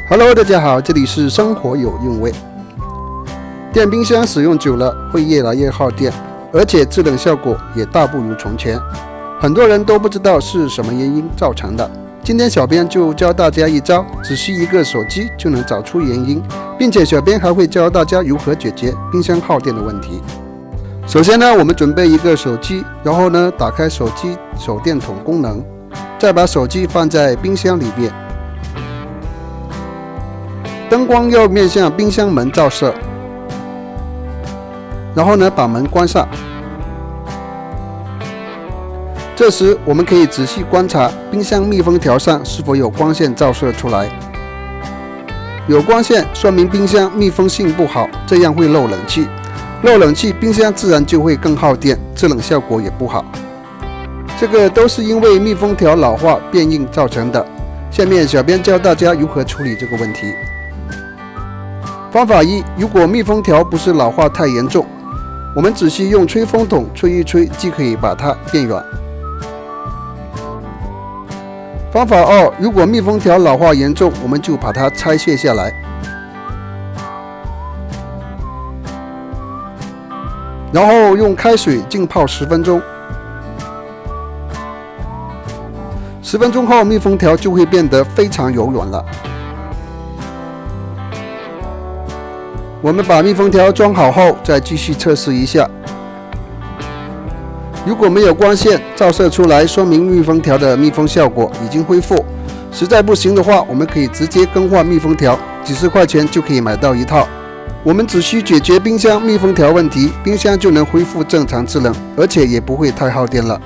Hello， 大家好，这里是生活有韵味。电冰箱使用久了会越来越耗电，而且制冷效果也大不如从前。很多人都不知道是什么原因造成的。今天小编就教大家一招，只需一个手机就能找出原因，并且小编还会教大家如何解决冰箱耗电的问题。首先呢，我们准备一个手机，然后呢，打开手机手电筒功能，再把手机放在冰箱里面。灯光要面向冰箱门照射，然后呢，把门关上。这时我们可以仔细观察冰箱密封条上是否有光线照射出来。有光线说明冰箱密封性不好，这样会漏冷气。漏冷气，冰箱自然就会更耗电，制冷效果也不好。这个都是因为密封条老化变硬造成的。下面小编教大家如何处理这个问题。方法一，如果密封条不是老化太严重，我们只需用吹风筒吹一吹，即可以把它变软。方法二，如果密封条老化严重，我们就把它拆卸下来，然后用开水浸泡10分钟。10分钟后，密封条就会变得非常柔软了。我们把密封条装好后，再继续测试一下。如果没有光线照射出来，说明密封条的密封效果已经恢复。实在不行的话，我们可以直接更换密封条，几十块钱就可以买到一套。我们只需解决冰箱密封条问题，冰箱就能恢复正常制冷，而且也不会太耗电了。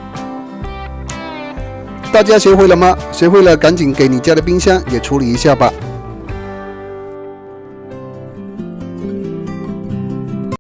大家学会了吗？学会了赶紧给你家的冰箱也处理一下吧。